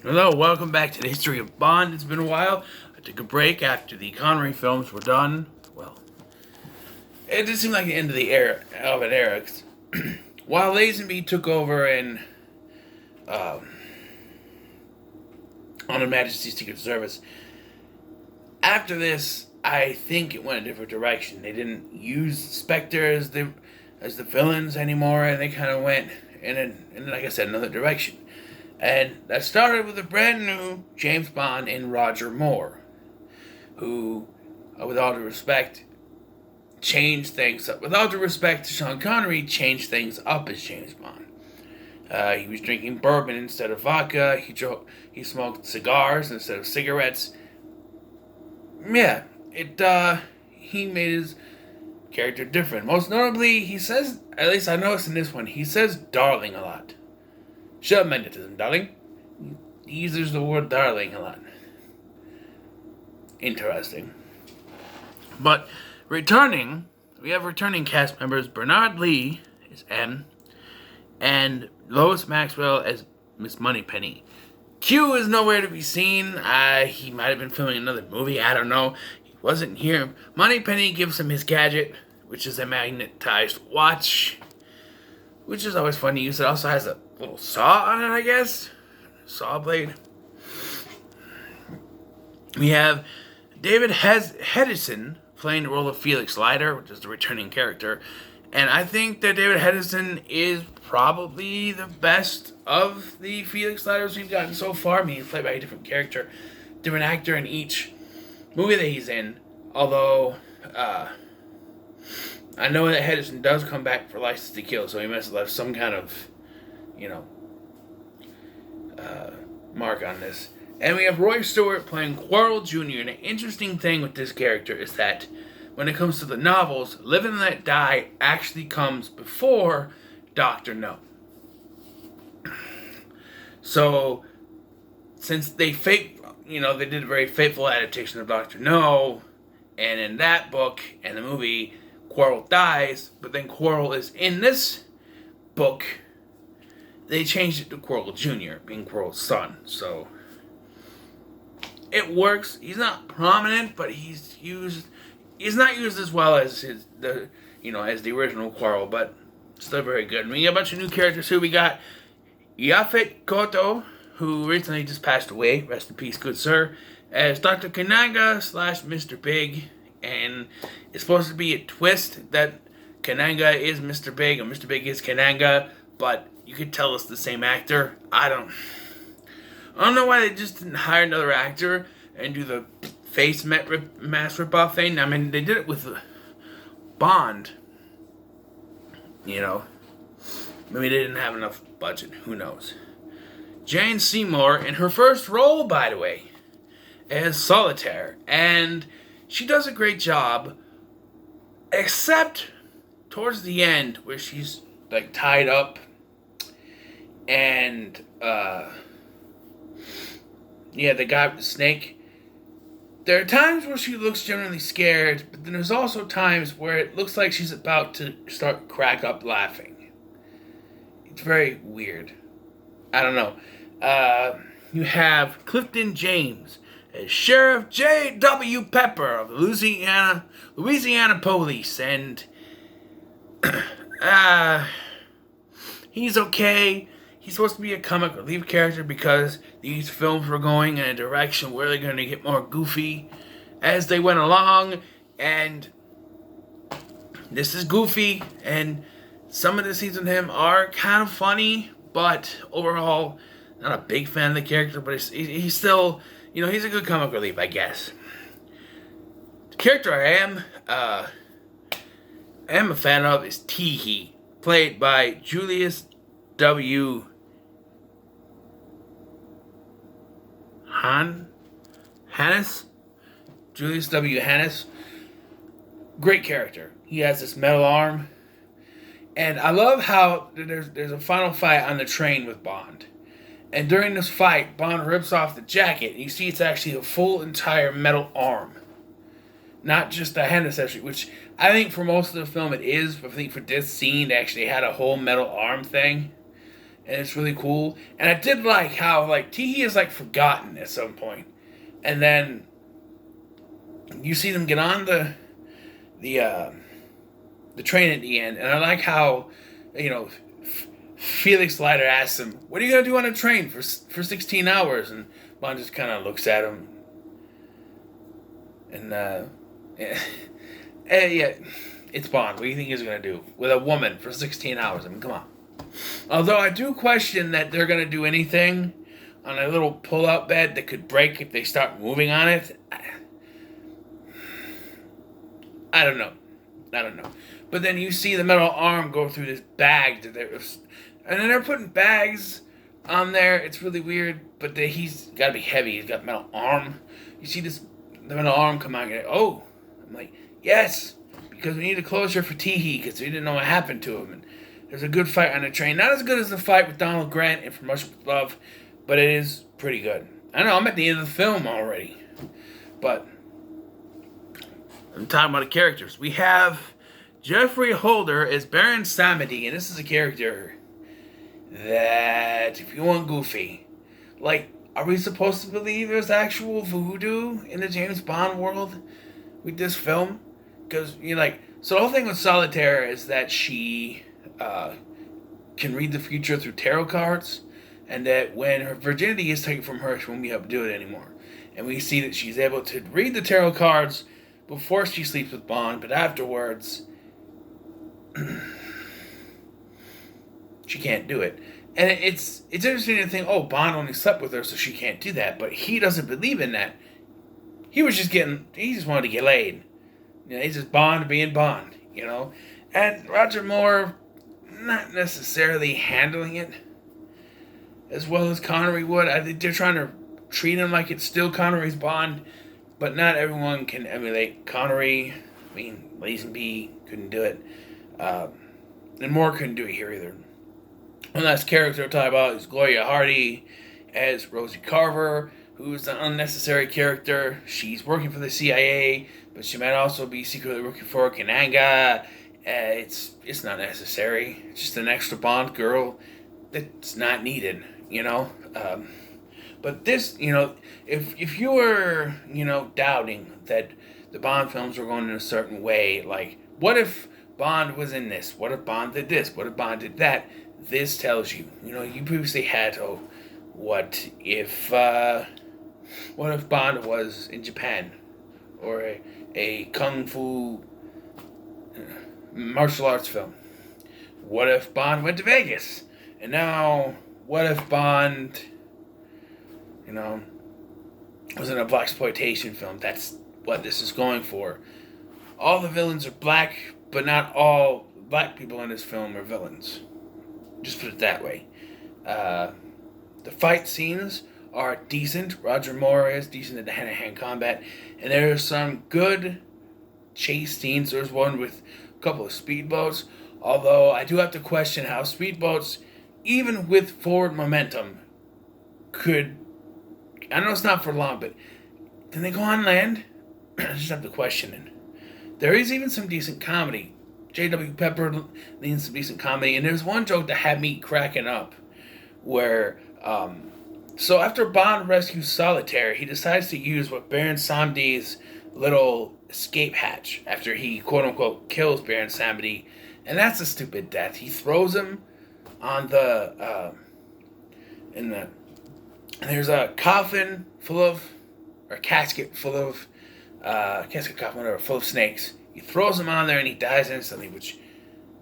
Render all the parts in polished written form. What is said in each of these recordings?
Hello, welcome back to the history of Bond. It's been a while. I took a break after the Connery films were done. Well, it did seem like the end of the era of an era. 'Cause while Lazenby took over and on Her Majesty's Secret Service, after this, I think it went a different direction. They didn't use Spectre as the villains anymore, and they kind of went in, like I said, another direction. And that started with a brand new James Bond in Roger Moore, who, with all due respect, changed things up. With all due respect to Sean Connery, changed things up as James Bond. He was drinking bourbon instead of vodka. He smoked cigars instead of cigarettes. Yeah, he made his character different. Most notably, he says, at least I noticed in this one, he says darling a lot. Shut up, magnetism, darling. He uses the word darling a lot. Interesting. But we have returning cast members. Bernard Lee is M, and Lois Maxwell as Miss Moneypenny. Q is nowhere to be seen. He might have been filming another movie. I don't know. He wasn't here. Moneypenny gives him his gadget, which is a magnetized watch, which is always fun to use. It also has a little saw on it, I guess. Saw blade. We have David Hedison playing the role of Felix Leiter, which is the returning character. And I think that David Hedison is probably the best of the Felix Leiters we've gotten so far. I mean, he's played by a different character, different actor in each movie that he's in. Although, I know that Hedison does come back for License to Kill, so he must have left some kind of, mark on this. And we have Roy Stewart playing Quarrel Jr. And an interesting thing with this character is that when it comes to the novels, Live and Let Die actually comes before Dr. No. So, since they did a very faithful adaptation of Dr. No, and in that book and the movie, Quarrel dies, but then Quarrel is in this book, they changed it to Quarrel Jr., being Quarrel's son. So, it works. He's not prominent, but he's not used as well as as the original Quarrel, but still very good. And we got a bunch of new characters here. We got Yaphet Kotto, who recently just passed away. Rest in peace, good sir. As Dr. Kananga / Mr. Big. And it's supposed to be a twist that Kananga is Mr. Big and Mr. Big is Kananga, but you could tell it's the same actor. I don't know why they just didn't hire another actor and do the face mask ripoff thing. I mean, they did it with Bond. Maybe they didn't have enough budget. Who knows? Jane Seymour in her first role, by the way, as Solitaire, and she does a great job, except towards the end where she's like tied up and the guy with the snake. There are times where she looks genuinely scared, but then there's also times where it looks like she's about to start crack up laughing. It's very weird. I don't know. You have Clifton James as Sheriff J.W. Pepper of the Louisiana Police, and he's okay. He's supposed to be a comic relief character because these films were going in a direction where they're going to get more goofy as they went along, and this is goofy, and some of the scenes with him are kind of funny, but overall, not a big fan of the character, but he's still, he's a good comic relief, I guess. The character I am a fan of is Teehee, played by Julius W. Hannes? Julius W. Hannes. Great character. He has this metal arm. And I love how there's a final fight on the train with Bond. And during this fight, Bond rips off the jacket. And you see it's actually a full entire metal arm. Not just a hand accessory, which I think for most of the film it is. But I think for this scene, they actually had a whole metal arm thing. and it's really cool. And I did like how like Teehee is like forgotten at some point, and then you see them get on the uh, the train at the end, and I like how you know Felix Leiter asks him, "What are you gonna do on a train for 16 hours?" And Bond just kind of looks at him, and yeah, yeah, it's Bond. What do you think he's gonna do with a woman for 16 hours? I mean, come on. Although I do question that they're gonna do anything on a little pull-out bed that could break if they start moving on it. I don't know. I don't know. But then you see the metal arm go through this bag and then they're putting bags on there. It's really weird. But he's got to be heavy. He's got a metal arm. You see the metal arm come out. And you're like, oh, I'm like, yes, because we need a closure for Teehee because we didn't know what happened to him. And there's a good fight on the train. Not as good as the fight with Donald Grant in From Russia with Love, but it is pretty good. I know I'm at the end of the film already, but I'm talking about the characters. We have Geoffrey Holder as Baron Samedi, and this is a character that, if you want goofy, like, are we supposed to believe there's actual voodoo in the James Bond world with this film? Because, so the whole thing with Solitaire is that she can read the future through tarot cards, and that when her virginity is taken from her, she won't be able to do it anymore. And we see that she's able to read the tarot cards before she sleeps with Bond, but afterwards, she can't do it. And it's interesting to think, oh, Bond only slept with her, so she can't do that. But he doesn't believe in that. He just wanted to get laid. He's just Bond being Bond, And Roger Moore, not necessarily handling it as well as Connery would. I think they're trying to treat him like it's still Connery's Bond, but not everyone can emulate Connery. I mean, Lazenby couldn't do it. And Moore couldn't do it here either. One last character to talk about is Gloria Hardy as Rosie Carver, who's an unnecessary character. She's working for the CIA, but she might also be secretly working for Kananga. It's not necessary. It's just an extra Bond girl that's not needed, But this, if you were, doubting that the Bond films were going in a certain way, like, what if Bond was in this? What if Bond did this? What if Bond did that? This tells you, you previously had, what if Bond was in Japan? Or a kung fu martial arts film? What if Bond went to Vegas? And now, what if Bond, was in a blaxploitation film? That's what this is going for. All the villains are black, but not all black people in this film are villains. Just put it that way. The fight scenes are decent. Roger Moore is decent at the hand-to-hand combat. And there are some good chase scenes. There's one with a couple of speedboats. Although I do have to question how speedboats, even with forward momentum, could... I know it's not for long, but can they go on land? I just have to question it. There is even some decent comedy. J.W. Pepper leans some decent comedy, and there's one joke that had me cracking up, where, so after Bond rescues Solitaire, he decides to use what Baron Samedi's little escape hatch, after he, quote-unquote, kills Baron Samedi, and that's a stupid death. He throws him on and there's a coffin full of, or a casket full of, full of snakes. He throws him on there and he dies instantly, which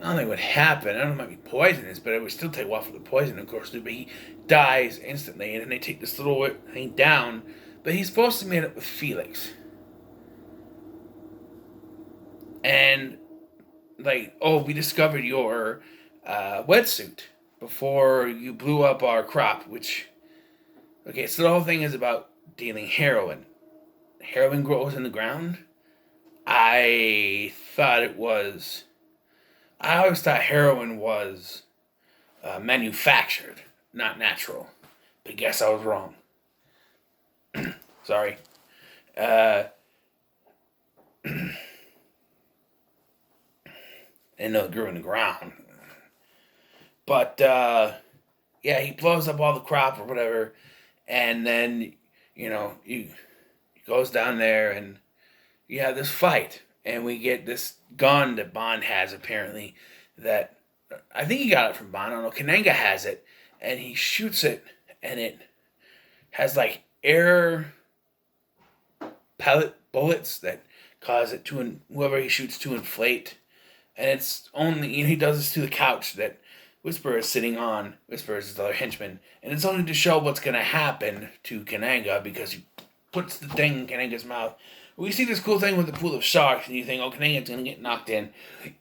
I don't think would happen. I don't know, it might be poisonous, but it would still take a while for the poison, of course, but he dies instantly, and then they take this little thing down, but he's supposed to meet up with Felix. And, we discovered your wetsuit before you blew up our crop, which... Okay, so the whole thing is about dealing heroin. Heroin grows in the ground? I always thought heroin was manufactured, not natural. But guess I was wrong. Sorry. Didn't know it grew in the ground. But, yeah, he blows up all the crop or whatever, and then he goes down there and you have this fight, and we get this gun that Bond has apparently that I think he got it from Bond. I don't know. Kananga has it, and he shoots it, and it has like air pellet bullets that cause it to whoever he shoots to inflate, and it's only he does this to the couch that Whisper is sitting on. Whisper is his other henchman, and it's only to show what's gonna happen to Kananga because he puts the thing in Kananga's mouth. We see this cool thing with the pool of sharks, and you think, oh, Kananga's gonna get knocked in,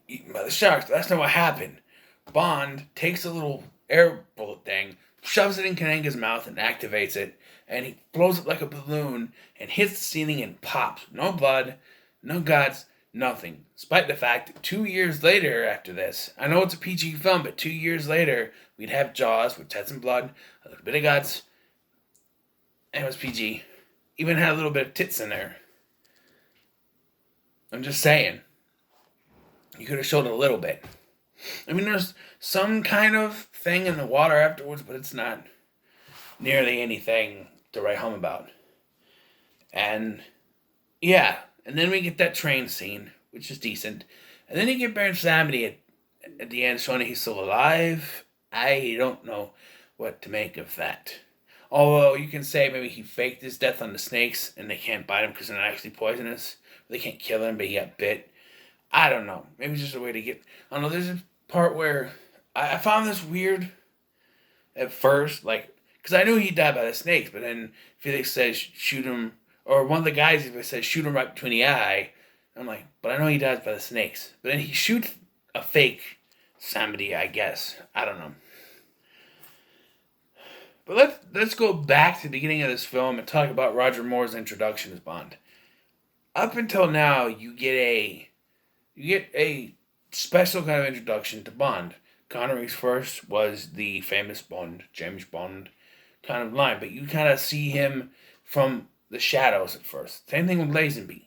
eaten by the sharks. But that's not what happened. Bond takes a little air bullet thing, shoves it in Kananga's mouth, and activates it, and he blows it like a balloon and hits the ceiling and pops. No blood, no guts, nothing. Despite the fact that 2 years later after this, I know it's a PG film, but 2 years later, we'd have Jaws, which had some blood, a little bit of guts, and it was PG. Even had a little bit of tits in there. I'm just saying. You could have showed a little bit. I mean, there's some kind of thing in the water afterwards, but it's not nearly anything to write home about. And, yeah. And then we get that train scene, which is decent. And then you get Baron Samedi at the end showing that he's still alive. I don't know what to make of that. Although you can say maybe he faked his death on the snakes and they can't bite him because they're not actually poisonous. They can't kill him, but he got bit. I don't know. Maybe it's just a way to get... I don't know. There's a part where I found this weird at first. Like, because I knew he died by the snakes, but then Felix says shoot him. Or one of the guys even says shoot him right between the eye. I'm like, but I know he dies by the snakes. But then he shoots a fake Samedi, I guess. I don't know. But let's go back to the beginning of this film and talk about Roger Moore's introduction as Bond. Up until now, you get a special kind of introduction to Bond. Connery's first was the famous Bond, James Bond kind of line, but you kind of see him from the shadows at first. Same thing with Lazenby.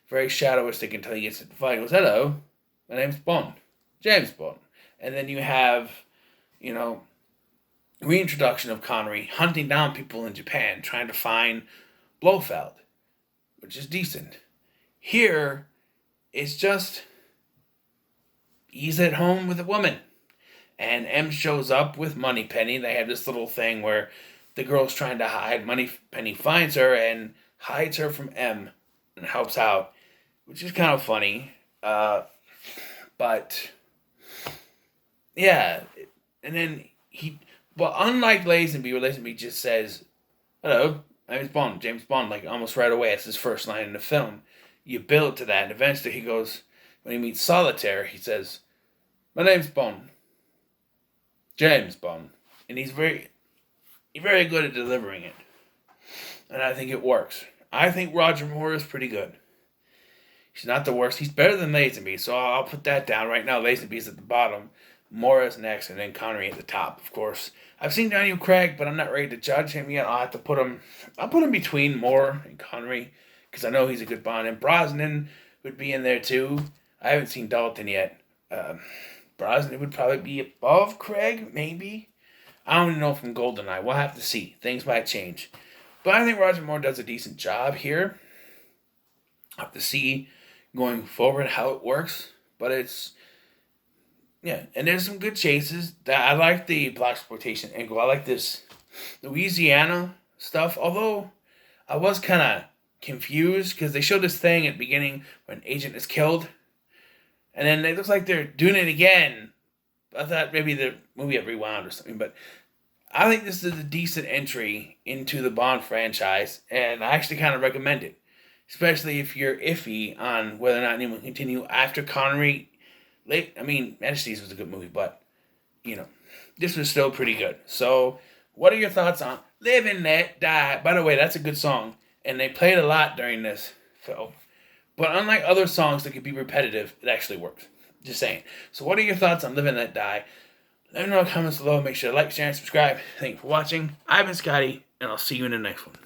Very shadowistic until he gets to the fight. He goes, hello, my name's Bond. James Bond. And then you have, reintroduction of Connery hunting down people in Japan, trying to find Blofeld, which is decent. Here, it's just he's at home with a woman. And M shows up with Moneypenny. They have this little thing where the girl's trying to hide. Moneypenny finds her and hides her from M and helps out, which is kind of funny. But, yeah. And then unlike Lazenby, where Lazenby just says, hello, my name's Bond, James Bond, like almost right away. It's his first line in the film. You build to that, and eventually he goes, when he meets Solitaire, he says, my name's Bond. James Bond. And he's very good at delivering it. And I think it works. I think Roger Moore is pretty good. He's not the worst. He's better than Lazenby, so I'll put that down. Right now, Lazenby's at the bottom. Moore is next, and then Connery at the top, of course. I've seen Daniel Craig, but I'm not ready to judge him yet. I'll put him between Moore and Connery, because I know he's a good Bond. And Brosnan would be in there, too. I haven't seen Dalton yet. Brosnan would probably be above Craig, maybe. I don't even know from GoldenEye. We'll have to see. Things might change. But I think Roger Moore does a decent job here. I'll have to see going forward how it works. But it's... yeah, and there's some good chases. I like the blaxploitation angle. I like this Louisiana stuff. Although, I was kind of confused because they showed this thing at the beginning when an agent is killed. And then it looks like they're doing it again. I thought maybe the movie had rewound or something. But I think this is a decent entry into the Bond franchise. And I actually kind of recommend it. Especially if you're iffy on whether or not anyone will continue after Connery. Majesties was a good movie, but, this was still pretty good. So, what are your thoughts on Live and Let Die? By the way, that's a good song, and they played a lot during this film. But unlike other songs that could be repetitive, it actually works. Just saying. So, what are your thoughts on Live and Let Die? Let me know in the comments below. Make sure to like, share, and subscribe. Thank you for watching. I've been Scotty, and I'll see you in the next one.